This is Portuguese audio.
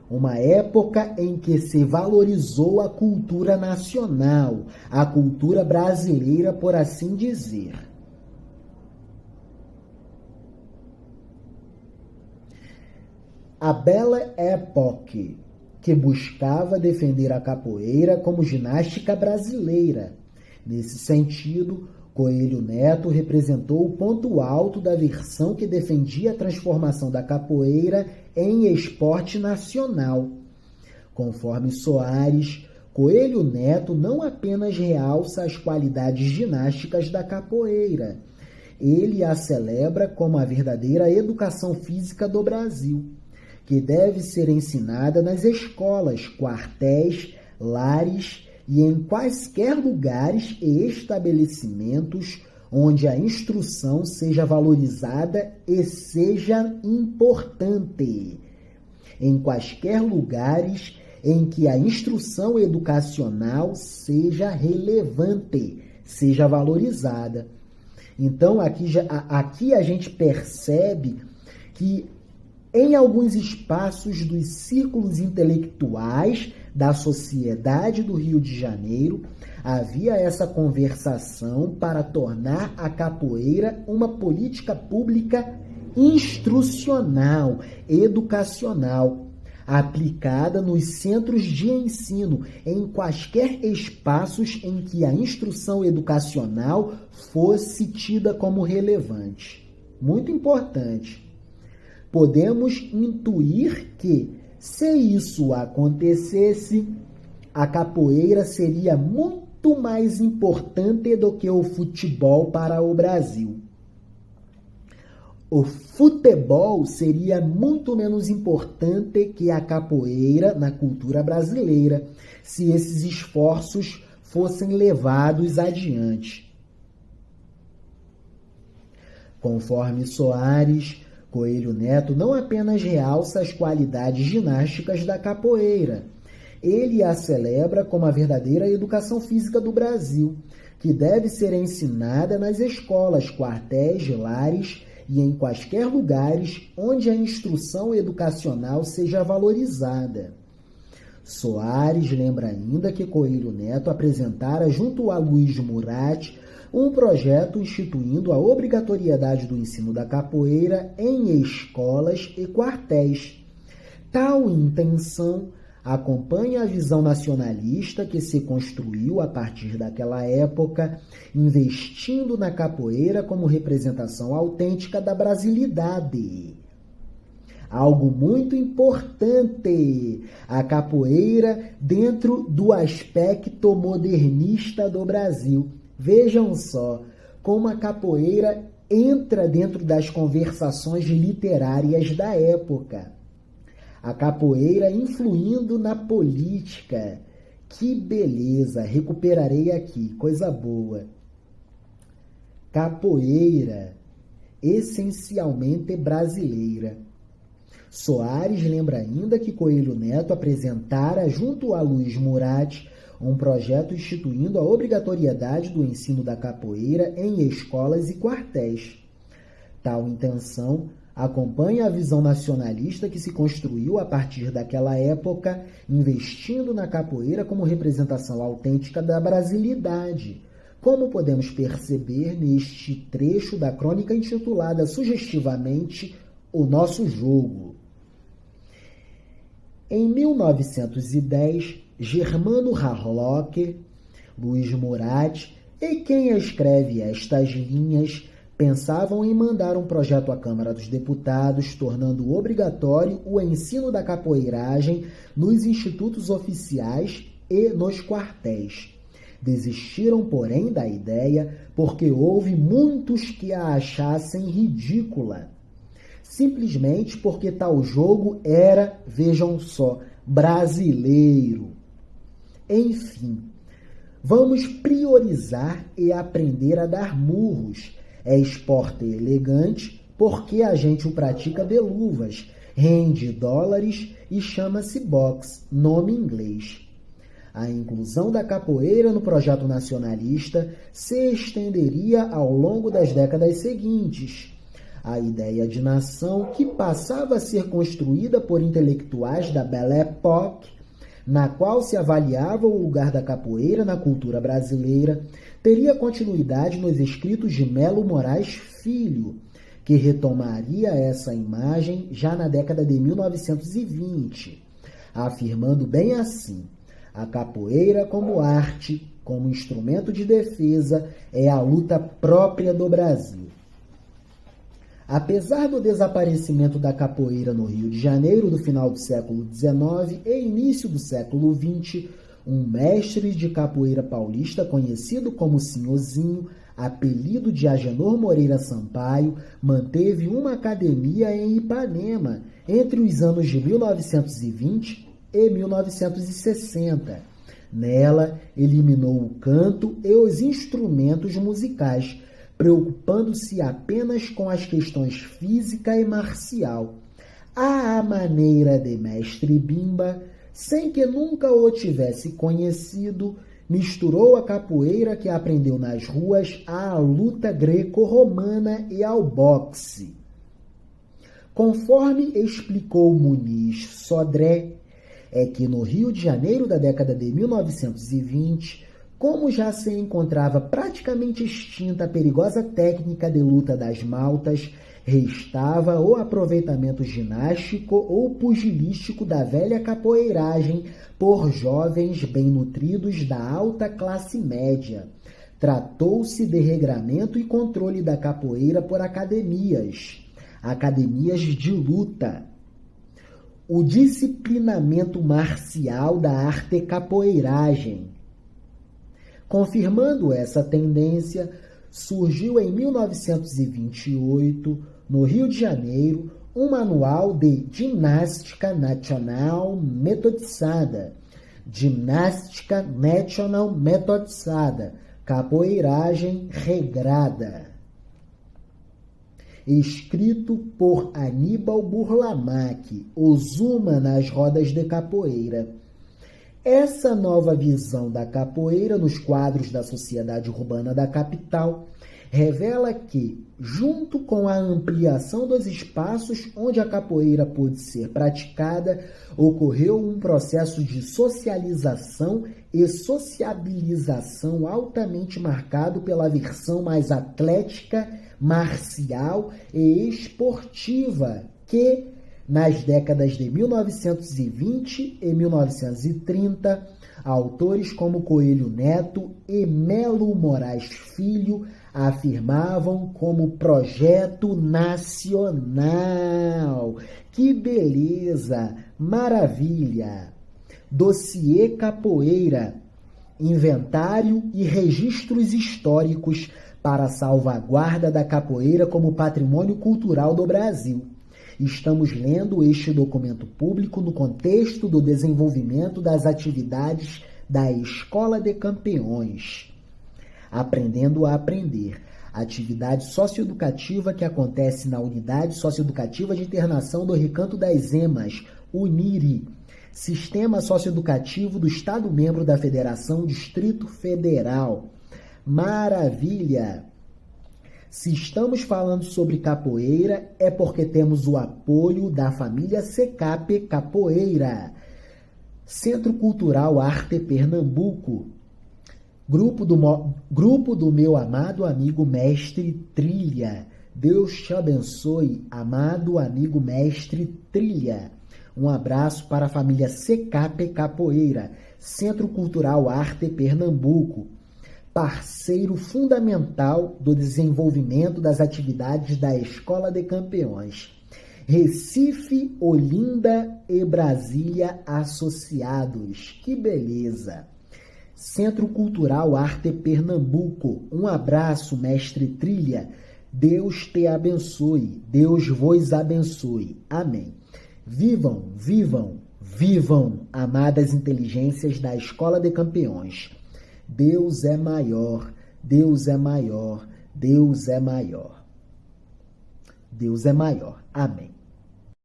Uma época em que se valorizou a cultura nacional, a cultura brasileira, por assim dizer. A Belle Époque, que buscava defender a capoeira como ginástica brasileira. Nesse sentido, Coelho Neto representou o ponto alto da versão que defendia a transformação da capoeira em esporte nacional. Conforme Soares, Coelho Neto não apenas realça as qualidades ginásticas da capoeira, ele a celebra como a verdadeira educação física do Brasil, que deve ser ensinada nas escolas, quartéis, lares e em quaisquer lugares e estabelecimentos onde a instrução seja valorizada e seja importante. Em quaisquer lugares em que a instrução educacional seja relevante, seja valorizada. Então, aqui a gente percebe que em alguns espaços dos círculos intelectuais da sociedade do Rio de Janeiro, havia essa conversação para tornar a capoeira uma política pública instrucional, educacional, aplicada nos centros de ensino, em quaisquer espaços em que a instrução educacional fosse tida como relevante. Muito importante. Podemos intuir que, se isso acontecesse, a capoeira seria muito mais importante do que o futebol para o Brasil. O futebol seria muito menos importante que a capoeira na cultura brasileira, se esses esforços fossem levados adiante. Conforme Soares, Coelho Neto não apenas realça as qualidades ginásticas da capoeira, ele a celebra como a verdadeira educação física do Brasil, que deve ser ensinada nas escolas, quartéis, lares e em quaisquer lugares onde a instrução educacional seja valorizada. Soares lembra ainda que Coelho Neto apresentara junto a Luiz Murat um projeto instituindo a obrigatoriedade do ensino da capoeira em escolas e quartéis. Tal intenção acompanha a visão nacionalista que se construiu a partir daquela época, investindo na capoeira como representação autêntica da brasilidade. Algo muito importante, a capoeira dentro do aspecto modernista do Brasil. Vejam só como a capoeira entra dentro das conversações literárias da época. A capoeira influindo na política. Que beleza! Recuperarei aqui, coisa boa. Capoeira, essencialmente brasileira. Soares lembra ainda que Coelho Neto apresentara, junto a Luiz Murat, um projeto instituindo a obrigatoriedade do ensino da capoeira em escolas e quartéis. Tal intenção acompanha a visão nacionalista que se construiu a partir daquela época, investindo na capoeira como representação autêntica da brasilidade, como podemos perceber neste trecho da crônica intitulada sugestivamente O Nosso Jogo. Em 1910, Germano Harlock, Luiz Murat e quem escreve estas linhas pensavam em mandar um projeto à Câmara dos Deputados, tornando obrigatório o ensino da capoeiragem nos institutos oficiais e nos quartéis. Desistiram, porém, da ideia porque houve muitos que a achassem ridícula. Simplesmente porque tal jogo era, vejam só, brasileiro. Enfim, vamos priorizar e aprender a dar murros. É esporte elegante porque a gente o pratica de luvas, rende dólares e chama-se boxe, nome inglês. A inclusão da capoeira no projeto nacionalista se estenderia ao longo das décadas seguintes. A ideia de nação, que passava a ser construída por intelectuais da Belle Époque, na qual se avaliava o lugar da capoeira na cultura brasileira, teria continuidade nos escritos de Melo Moraes Filho, que retomaria essa imagem já na década de 1920, afirmando bem assim: a capoeira como arte, como instrumento de defesa, é a luta própria do Brasil. Apesar do desaparecimento da capoeira no Rio de Janeiro do final do século XIX e início do século XX, um mestre de capoeira paulista conhecido como Senhorzinho, apelido de Agenor Moreira Sampaio, manteve uma academia em Ipanema entre os anos de 1920 e 1960. Nela, eliminou o canto e os instrumentos musicais, preocupando-se apenas com as questões física e marcial. À maneira de Mestre Bimba, sem que nunca o tivesse conhecido, misturou a capoeira que aprendeu nas ruas à luta greco-romana e ao boxe. Conforme explicou Muniz Sodré, é que no Rio de Janeiro da década de 1920, como já se encontrava praticamente extinta a perigosa técnica de luta das maltas, restava o aproveitamento ginástico ou pugilístico da velha capoeiragem por jovens bem nutridos da alta classe média. Tratou-se de regramento e controle da capoeira por academias de luta. O disciplinamento marcial da arte capoeiragem. Confirmando essa tendência, surgiu em 1928, no Rio de Janeiro, um manual de Ginástica Nacional Metodizada, capoeiragem regrada, escrito por Aníbal Burlamac, Ozuma nas rodas de capoeira. Essa nova visão da capoeira nos quadros da sociedade urbana da capital revela que, junto com a ampliação dos espaços onde a capoeira pôde ser praticada, ocorreu um processo de socialização e sociabilização altamente marcado pela versão mais atlética, marcial e esportiva que, nas décadas de 1920 e 1930, autores como Coelho Neto e Melo Moraes Filho afirmavam como projeto nacional. Que beleza! Maravilha! Dossiê Capoeira, inventário e registros históricos para a salvaguarda da capoeira como patrimônio cultural do Brasil. Estamos lendo este documento público no contexto do desenvolvimento das atividades da Escola de Campeões. Aprendendo a Aprender, atividade socioeducativa que acontece na Unidade Socioeducativa de Internação do Recanto das Emas, UNIRI, Sistema Socioeducativo do Estado-membro da Federação Distrito Federal. Maravilha! Se estamos falando sobre capoeira, é porque temos o apoio da família Secap Capoeira, Centro Cultural Arte Pernambuco, grupo do meu amado amigo Mestre Trilha. Deus te abençoe, amado amigo Mestre Trilha. Um abraço para a família Secap Capoeira, Centro Cultural Arte Pernambuco, parceiro fundamental do desenvolvimento das atividades da Escola de Campeões. Recife, Olinda e Brasília associados. Que beleza! Centro Cultural Arte Pernambuco. Um abraço, Mestre Trilha. Deus te abençoe. Deus vos abençoe. Amém. Vivam, vivam, vivam, amadas inteligências da Escola de Campeões. Deus é maior, Deus é maior, Deus é maior. Deus é maior. Amém.